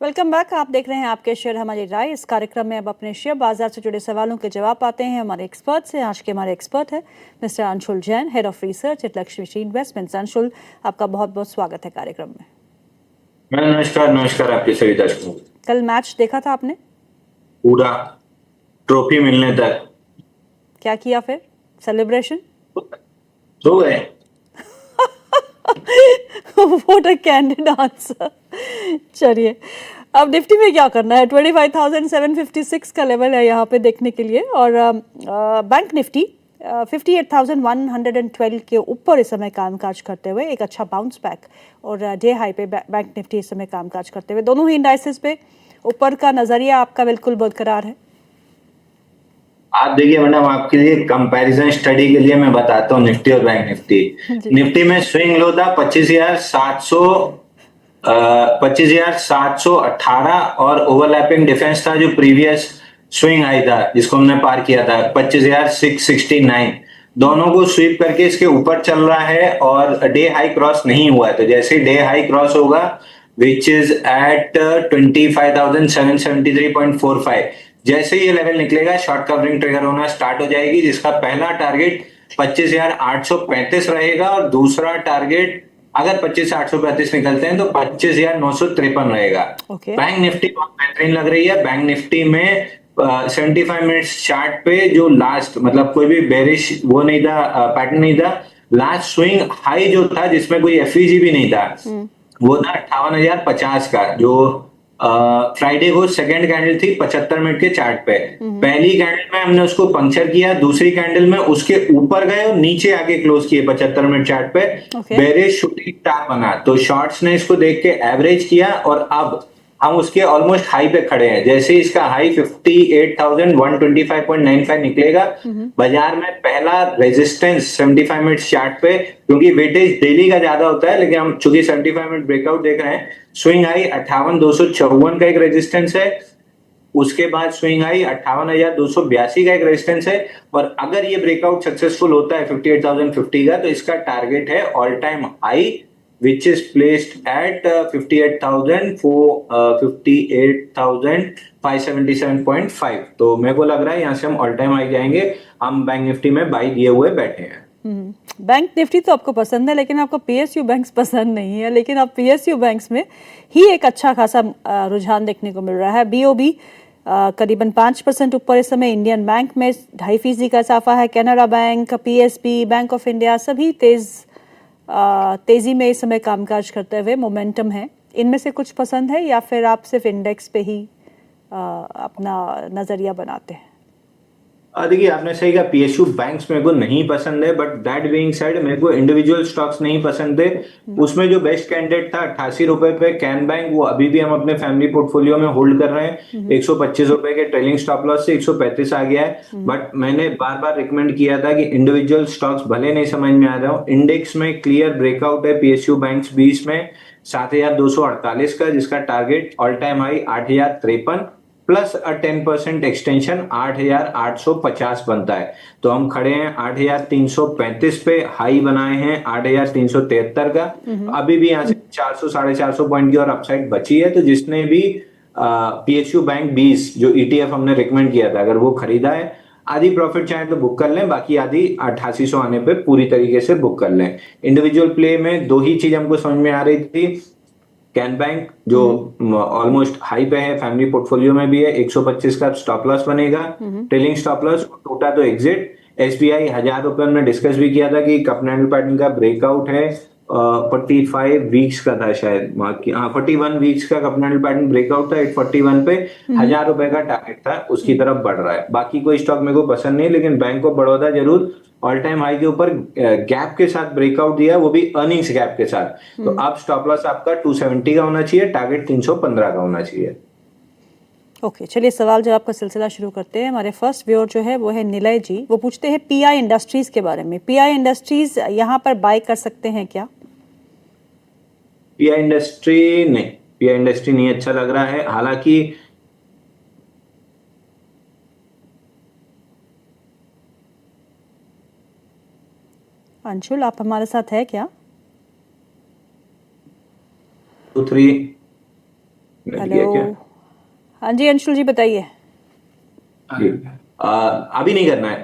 Welcome back. आप देख रहे हैं आपके शेयर हमारी राय। इस कार्यक्रम में अब अपने शेयर बाजार से जुड़े सवालों के जवाब पाते हैं हमारे एक्सपर्ट से। आज के हमारे एक्सपर्ट है mister Anshul Jain, head of research eight Lakshmi investments. Anshul, आपका बहुत बहुत स्वागत है कार्यक्रम में। नमस्कार नमस्कार आपके सभी दर्शकों। कल मैच देखा था आपने? पूरा ट्रॉफी मिलने तक क्या किया फिर? सेलिब्रेशन सो गए। What a candid answer. चलिए, अब निफ्टी में क्या करना है? 25,756 का लेवल है यहाँ पे देखने के लिए। और बैंक निफ्टी 58,112 के ऊपर इस समय कामकाज करते हुए एक अच्छा बाउंस बैक, और डे हाई पे बैंक निफ्टी इस समय कामकाज करते हुए दोनों ही इंडाइसेस पे ऊपर का नजरिया आपका बिल्कुल बरकरार है। आप देखिए मैडम, आपके लिए कंपैरिजन स्टडी के लिए मैं बताता हूँ निफ्टी और बैंक निफ्टी। निफ्टी में स्विंग लो था 25,718 और ओवरलैपिंग डिफेंस था जो प्रीवियस स्विंग आई था जिसको हमने पार किया था 25,669। दोनों को स्वीप करके इसके ऊपर चल रहा है और डे हाई क्रॉस नहीं हुआ है। तो जैसे डे हाई क्रॉस होगा विच इज एट 25,773.45, जैसे ये लेवल निकलेगा शॉर्ट कवरिंग ट्रिगर होना स्टार्ट हो जाएगी, जिसका पहला टारगेट 25,835 रहेगा और दूसरा टारगेट अगर 25,835 निकलते हैं तो 25,953 रहेगा। बैंक निफ्टी बहुत बेहतरीन लग रही है। बैंक निफ्टी में 75 मिनट्स चार्ट पे जो लास्ट मतलब कोई भी बेरिश वो नहीं था, पैटर्न नहीं था। लास्ट स्विंग हाई जो था जिसमें कोई एफईजी भी नहीं था वो था 58,050 का, जो फ्राइडे को सेकंड कैंडल थी 75 मिनट के चार्ट पे। पहली कैंडल में हमने उसको पंक्चर किया, दूसरी कैंडल में उसके ऊपर गए और नीचे आके क्लोज किए 75 मिनट चार्ट पे। बेरिश शूटिंग स्टार बना तो शॉर्ट्स ने इसको देख के एवरेज किया और अब हम उसके ऑलमोस्ट हाई पे खड़े हैं। जैसे इसका हाई 58,125.95 निकलेगा, बाजार में पहला रेजिस्टेंस 75 मिनट चार्ट पे, क्योंकि वेटेज डेली का ज्यादा होता है लेकिन हम चूंकि 75 मिनट ब्रेकआउट देख रहे हैं, स्विंग हाई 58,254 का एक रेजिस्टेंस है, उसके बाद स्विंग हाई 58,282 का एक रेजिस्टेंस है। और अगर ये ब्रेकआउट सक्सेसफुल होता है 58,050 का तो इसका टारगेट है all time high which is placed at 58,577.5। तो मेरे को लग रहा है यहाँ से हम ऑल टाइम हाई जाएंगे। हम बैंक निफ्टी में बाई दिए हुए बैठे हैं। बैंक निफ्टी तो आपको पसंद है लेकिन आपको पीएसयू बैंक्स पसंद नहीं है, लेकिन आप पीएसयू बैंक्स में ही एक अच्छा खासा रुझान देखने को मिल रहा है। बीओबी करीबन 5% ऊपर इस समय, इंडियन बैंक में 2.5% का इजाफा है, Canara bank, PSB, bank of India सभी तेजी में इस समय कामकाज करते हुए मोमेंटम है। इनमें से कुछ पसंद है या फिर आप सिर्फ इंडेक्स पे ही अपना नजरिया बनाते हैं? देखिए आपने सही कहा, पीएसयू बैंक्स मेरे को नहीं पसंद है, बट दैट बीइंग साइड मेरे को इंडिविजुअल स्टॉक्स नहीं पसंद है। उसमें जो बेस्ट कैंडिडेट था 88 रुपए पे कैन बैंक, वो अभी भी हम अपने फैमिली पोर्टफोलियो में होल्ड कर रहे हैं। 125 रुपए के ट्रेलिंग स्टॉप लॉस से 135 आ गया है। बट मैंने बार बार रिकमेंड किया था कि इंडिविजुअल स्टॉक्स भले नहीं समझ में आ रहा हो, इंडेक्स में क्लियर ब्रेकआउट है पीएसयू बैंक्स 20 में 7,248 का, जिसका target all time high 8,053 plus 10% extension 8,850 बनता है। तो हम खड़े हैं 8,335 पे, हाई बनाए हैं 8,373 का। अभी भी यहाँ से 400 450 पॉइंट की और अपसाइड बची है। तो जिसने भी पीएसयू बैंक 20 जो ईटीएफ हमने रिकमेंड किया था, अगर वो खरीदा है, आधी प्रॉफिट चाहे तो बुक कर लें, बाकी आधी 8800 आने पे पूरी तरीके से बुक कर लें। इंडिविजुअल प्ले में दो ही चीज हमको समझ में आ रही थी। कैन बैंक जो ऑलमोस्ट हाई पे है, फैमिली पोर्टफोलियो में भी है, 125 का स्टॉप लॉस बनेगा, ट्रेलिंग स्टॉप लॉस टूटा तो एग्जिट। एसबीआई 1,000 रुपए हमने डिस्कस भी किया था कि कप कैंडल पैटर्न का ब्रेकआउट है, 45 वीक्स का था शायद, 41 वीक्स का कप कैंडल पैटर्न ब्रेकआउट था 841 पे, 1,000 रुपए का टारगेट था, उसकी तरफ बढ़ रहा है। बाकी कोई स्टॉक मेरे को पसंद नहीं, लेकिन बैंक ऑफ बड़ौदा जरूर ऑल टाइम हाई के ऊपर गैप के साथ ब्रेकआउट दिया, वो भी अर्निंग्स गैप के साथ। तो अब स्टॉप लॉस आपका 270 का होना चाहिए, टारगेट 315 का होना चाहिए। ओके, चलिए सवाल जवाब का सिलसिला शुरू करते हैं। हमारे फर्स्ट व्यूअर जो है वो है निलय जी। वो पूछते हैं पीआई इंडस्ट्रीज के बारे में। पीआई इंडस्ट्रीज यहाँ पर बाय कर सकते हैं क्या? पीआई इंडस्ट्री नहीं, पीआई इंडस्ट्री नहीं अच्छा लग रहा है। हालांकि अंशुल, आप हमारे साथ है क्या? 2-3 मिल गया क्या? हेलो। हाँ जी अंशुल जी बताइए। जी। अभी नहीं करना है,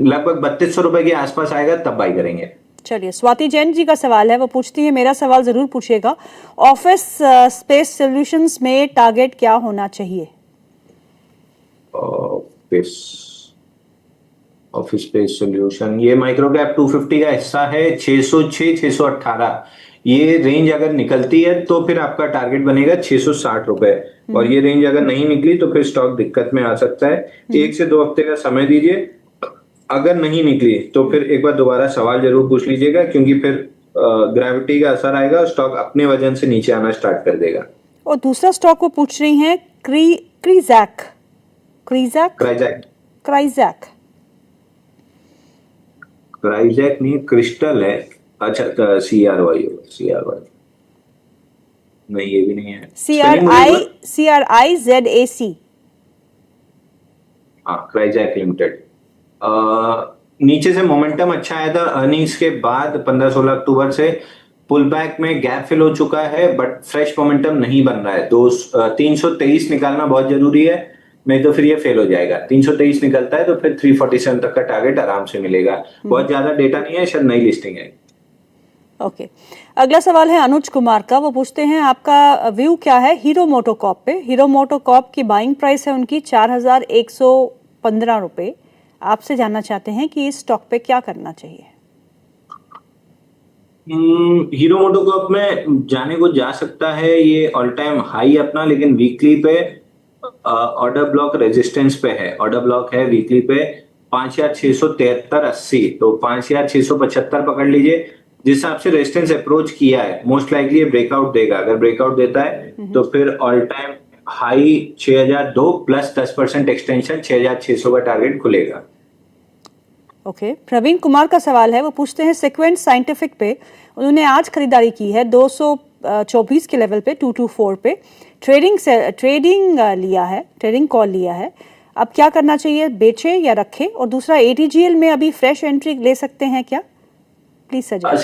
लगभग 3200 रुपए के आसपास आएगा तब बाई करेंगे। चलिए स्वाति जैन जी का सवाल है, वो पूछती है, मेरा सवाल जरूर पूछिएगा, ऑफिस स्पेस सॉल्यूशंस में टारगेट क्या होना चाहिए? ऑफिस ऑफिस स्पेस सॉल्यूशन, ये माइक्रो कैप 250 का हिस्सा है, 606 618, ये रेंज अगर निकलती है तो फिर आपका टारगेट बनेगा 660 रुपए, और ये रेंज अगर नहीं निकली तो फिर स्टॉक दिक्कत में आ सकता है। 1 से 2 हफ्ते का समय दीजिए, अगर नहीं निकली तो फिर एक बार दोबारा सवाल जरूर पूछ लीजिएगा, क्योंकि फिर ग्रेविटी का असर आएगा और स्टॉक अपने वजन से नीचे आना स्टार्ट कर देगा। और दूसरा स्टॉक वो पूछ रही हैं, क्रीजैक क्रीजैक क्राइजैक क्राइजैक क्राइजैक नहीं, क्रिस्टल है। अच्छा, CRY होगा, CRY नहीं, ये भी नहीं है। सी आर स्पेलिंग बोलिए एक आई बार। CRIZAC। हाँ, क्राइजैक लिमिटेड। नीचे से मोमेंटम अच्छा आया था अर्निंग्स के बाद, 15-16 अक्टूबर से पुल बैक में गैप फिल हो चुका है, बट फ्रेश मोमेंटम नहीं बन रहा है। 323 निकालना बहुत जरूरी है, नहीं तो फिर ये फेल हो जाएगा। 323 निकलता है तो फिर 347 तक का टारगेट आराम से मिलेगा। बहुत ज्यादा डेटा नहीं है, शायद नई लिस्टिंग है। ओके। अगला सवाल है अनुज कुमार का, वो पूछते हैं, आपका व्यू क्या है हीरो मोटोकॉर्प पे? हीरो मोटोकॉर्प की बाइंग प्राइस है उनकी 4115 रुपए। आपसे जानना चाहते हैं कि इस स्टॉक पे क्या करना चाहिए? हीरो मोटोकॉर्प में जाने को जा सकता है, ये ऑल टाइम हाई अपना, लेकिन वीकली पे ऑर्डर ब्लॉक रेजिस्टेंस पे है। ऑर्डर ब्लॉक है वीकली पे 5673.80, तो 5675 पकड़ लीजिए। जिस हिसाब से रेजिस्टेंस अप्रोच किया है, मोस्ट लाइकली ये ब्रेकआउट देगा। अगर ब्रेकआउट देता है तो फिर all time high 6002 plus 10% extension 6600 का टारगेट खुलेगा। ओके। प्रवीण कुमार का सवाल है, वो पूछते हैं, सीक्वेंट साइंटिफिक पे उन्होंने आज खरीदारी की है 224 के लेवल पे, 224 पे ट्रेडिंग लिया है, ट्रेडिंग कॉल लिया है। अब क्या करना चाहिए, बेचे या रखे? और दूसरा ATGL में अभी फ्रेश एंट्री ले सकते हैं क्या? Please suggest.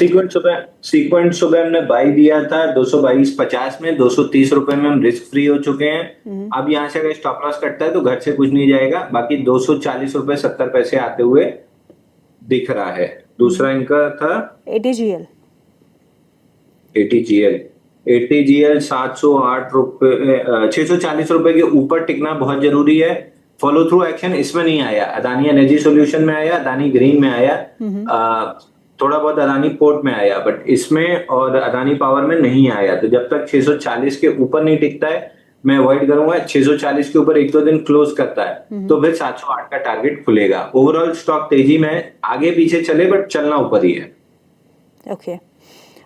सीक्वेंट सुबह हमने बाई दिया था 222.50 में, 230 रुपए में हम रिस्क फ्री हो चुके हैं। अब यहाँ से अगर स्टॉप लॉस कटता है तो घर से कुछ नहीं जाएगा, बाकी 240 रुपए 70 पैसे आते हुए दिख रहा है। दूसरा इनका था ATGL। ATGL 708 रुपए, 640 रुपए के ऊपर टिकना बहुत जरूरी है। फॉलो थ्रू एक्शन इसमें नहीं आया, अदानी एनर्जी सॉल्यूशन में आया, अदानी ग्रीन में आया, थोड़ा बहुत अदानी पोर्ट में आया, बट इसमें और अदानी पावर में नहीं आया। तो जब तक 640 के ऊपर नहीं टिकता है मैं अवॉइड करूंगा। 640 के ऊपर 1-2 दिन क्लोज करता है तो फिर 708 का टारगेट खुलेगा। ओवरऑल स्टॉक तेजी में आगे पीछे चले, बट चलना ऊपर ही है। ओके।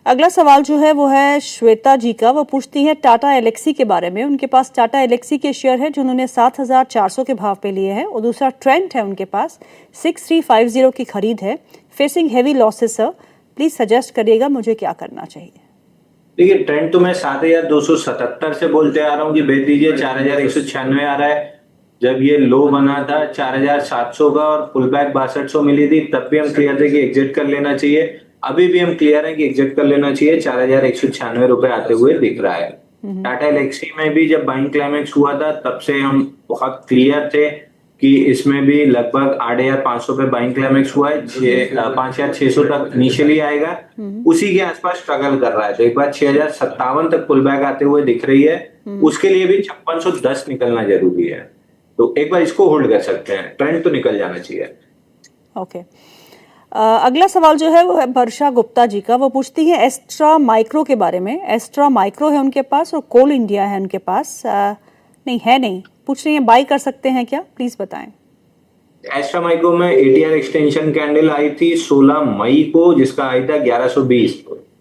अगला सवाल जो है वो है श्वेता जी का, वो पूछती है टाटा एलेक्सी के बारे में। उनके पास टाटा एलेक्सी के शेयर है जो उन्होंने 7400 के भाव पे लिए हैं, और दूसरा ट्रेंड है उनके पास 6350 की खरीद है, facing heavy losses sir. Please suggest करिएगा मुझे क्या करना चाहिए। देखिए, ट्रेंड तो मैं 7277 से बोलते आ रहा हूँ कि बेच दीजिए। 4196 आ रहा है। जब ये लो बना था 4700 का और पुल बैक 6200 मिली थी, तब भी हम क्लियर थे कि एग्जिट कर लेना चाहिए। अभी भी हम क्लियर है कि एग्जिट कर लेना चाहिए। 4196 रुपए आते हुए दिख रहा है। टाटा एलेक्सी में भी जब बाइंग क्लाइमेक्स हुआ था तब से हम बहुत क्लियर थे कि इसमें भी लगभग 8500 पे बाइंग क्लाइमेक्स हुआ है। 5600 तक इनिशियली आएगा, उसी के आसपास स्ट्रगल कर रहा है। तो एक बार 6057 तक पुल बैक आते हुए दिख रही है, उसके लिए भी 5610 निकलना जरूरी है। तो एक बार इसको होल्ड कर सकते हैं, ट्रेंड तो निकल जाना चाहिए। ओके। अगला सवाल जो है वो है वर्षा गुप्ता जी का, वो पूछती है एस्ट्रा माइक्रो के बारे में। एस्ट्रा माइक्रो है उनके पास और कोल इंडिया है उनके पास। नहीं पूछ रही हैं बाई कर सकते हैं क्या, प्लीज बताएं। एस्ट्रा माइक्रो में ATR एक्सटेंशन कैंडल आई थी 16 मई को, जिसका आई था 1120।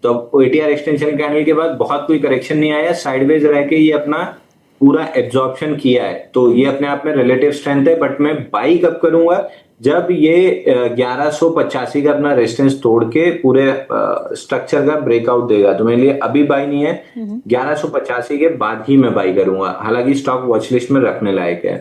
तो ATR एक्सटेंशन कैंडल के बाद बहुत कोई करेक्शन नहीं आया, साइडवेज रह के ये अपना पूरा एब्जॉर्प्शन किया है। तो ये अपने आप में रिलेटिव स्ट्रेंथ है, बट मैं बाई कब करूंगा, जब ये 1185 का अपना रेजिस्टेंस तोड़ के पूरे स्ट्रक्चर का ब्रेकआउट देगा। तो मेरे लिए अभी बाई नहीं है, 1185 के बाद ही मैं बाई करूंगा। हालांकि स्टॉक वॉच लिस्ट में रखने लायक है।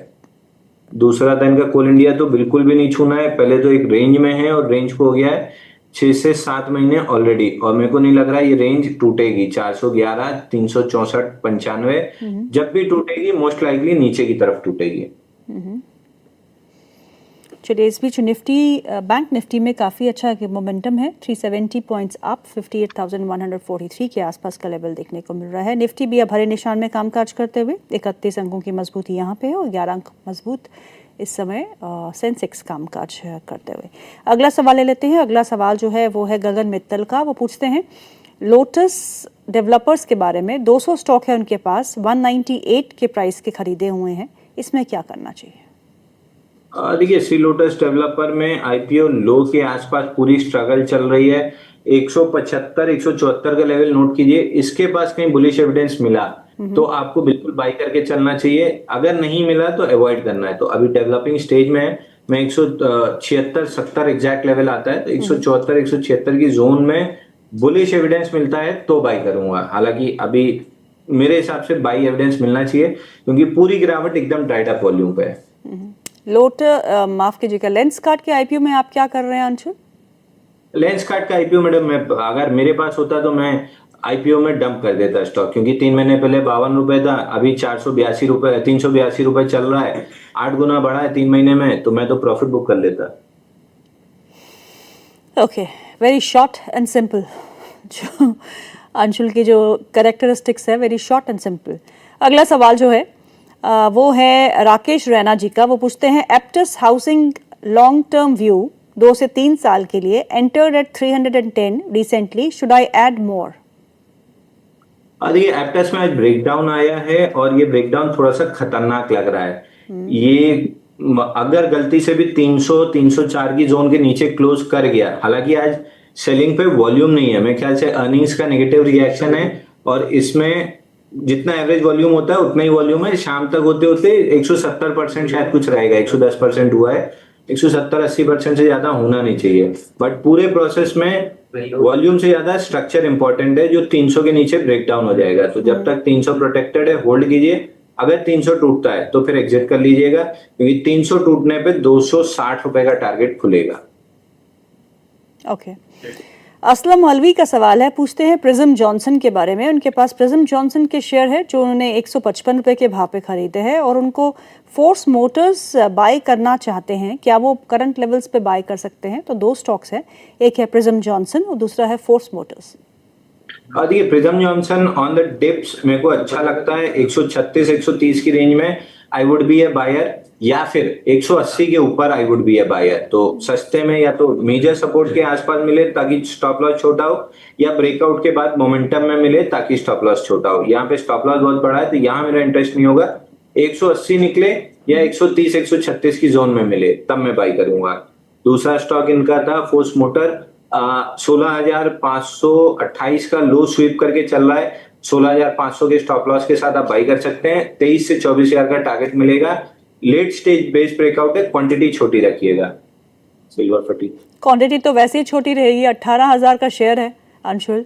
दूसरा था इनका कोल इंडिया, तो बिल्कुल भी नहीं छूना है। पहले तो एक रेंज में है और रेंज को हो गया है 6 से 7 महीने ऑलरेडी, और मेरे को नहीं लग रहा ये रेंज टूटेगी। 411, 364, 95 जब भी टूटेगी मोस्ट लाइकली नीचे की तरफ टूटेगी। चलिए इस बीच निफ्टी बैंक निफ्टी में काफ़ी अच्छा मोमेंटम है, 370 पॉइंट्स अप, 58,143 के आसपास का लेवल देखने को मिल रहा है। निफ्टी भी अब हरे निशान में कामकाज करते हुए 31 अंकों की मजबूती यहाँ पे है और 11 अंक मजबूत इस समय सेंसेक्स कामकाज करते हुए। अगला सवाल ले लेते हैं। अगला सवाल जो है वो है गगन मित्तल का। वो पूछते हैं लोटस डेवलपर्स के बारे में, 200 स्टॉक है उनके पास, 198 के प्राइस के खरीदे हुए हैं, इसमें क्या करना चाहिए? देखिए सी लोटस डेवलपर में आईपीओ लो के आसपास पूरी स्ट्रगल चल रही है। 175, 174 का लेवल नोट कीजिए। इसके पास कहीं बुलिश एविडेंस मिला तो आपको बिल्कुल बाई करके चलना चाहिए, अगर नहीं मिला तो अवॉइड करना है। तो अभी डेवलपिंग स्टेज में है। मैं 176, 70 एग्जैक्ट लेवल आता है तो 174, 176 की जोन में बुलिश एविडेंस मिलता है तो बाई करूंगा। हालांकि अभी मेरे हिसाब से बाई एविडेंस मिलना चाहिए क्योंकि पूरी गिरावट एकदम टाइट अप वॉल्यूम पे है। माफ कीजिएगा, लेंस कार्ड के आईपीओ में आप क्या कर रहे हैं अंशुल? लेंस कार्ड का आईपीओ मैडम, मैं अगर मेरे पास होता तो मैं आईपीओ में डंप कर देता स्टॉक, क्योंकि 3 महीने पहले 52 रुपए था, अभी 482 रुपए, 382 रुपए चल रहा है, 8 गुना बढ़ा है 3 महीने में, तो मैं तो प्रॉफिट बुक कर लेता। Okay, very short and simple. जो अंशुल की जो कैरेक्टरिस्टिक्स है, वेरी शॉर्ट एंड सिंपल। अगला सवाल जो है वो है राकेश रैना जी का। वो पूछते हैं Aptus housing long term view 2 से 3 साल के लिए, entered at 310 recently, should I add more? देखिए एप्टस में आज ब्रेकडाउन आया है और ये ब्रेकडाउन थोड़ा सा खतरनाक लग रहा है। ये अगर गलती से भी 300, 304 की जोन के नीचे क्लोज कर गया, हालांकि आज सेलिंग पे वॉल्यूम नहीं है, मेरे ख्याल से अर्निंग्स का नेगेटिव रिएक्शन है और इसमें जितना एवरेज वॉल्यूम होता है उतना ही वॉल्यूम है। शाम तक होते होते 170% शायद कुछ रहेगा, 110% हुआ है, 170-80% से ज्यादा होना नहीं चाहिए। बट पूरे प्रोसेस में वॉल्यूम से ज्यादा स्ट्रक्चर इंपॉर्टेंट है, जो 300 के नीचे ब्रेकडाउन हो जाएगा। तो जब तक 300 प्रोटेक्टेड है होल्ड कीजिए, अगर 300 टूटता है तो फिर एग्जिट कर लीजिएगा, क्योंकि 300 टूटने पे 260 रुपए का टारगेट खुलेगा। ओके, असलम अलवी का सवाल है। पूछते हैं प्रिज्म जॉनसन के बारे में। उनके पास प्रिज्म जॉनसन के शेयर है जो उन्होंने 155 रुपए के भाव पे खरीदे हैं और उनको फोर्स मोटर्स बाय करना चाहते हैं। क्या वो करंट लेवल्स पे बाय कर सकते हैं? तो 2 स्टॉक्स हैं, एक है प्रिज्म जॉनसन और दूसरा है फोर्स मोटर्स। देखिए prism Johnson on the dips मेरे को अच्छा लगता है। 136, 130 की रेंज में I would be a buyer, या फिर 180 के ऊपर I would be a buyer. तो सस्ते में या तो मेजर सपोर्ट के आसपास मिले ताकि स्टॉप लॉस छोटा हो, या ब्रेकआउट के बाद मोमेंटम में मिले ताकि स्टॉप लॉस छोटा हो। यहाँ पे स्टॉप लॉस बहुत बड़ा है तो यहाँ मेरा इंटरेस्ट नहीं होगा। 180 निकले या 130, 136 की जोन में मिले तब मैं बाई करूंगा। दूसरा स्टॉक इनका था फोर्स मोटर, 16,528 का लो स्वीप करके चल रहा है। 16,500 के स्टॉप लॉस के साथ आप बाई कर सकते हैं। 23 से 24,000 का टारगेट मिलेगा। लेट स्टेज बेस ब्रेकआउट है, क्वांटिटी छोटी रखिएगा। सिल्वर फटी क्वांटिटी तो वैसे ही छोटी रहेगी, 18,000 का शेयर है अंशुल।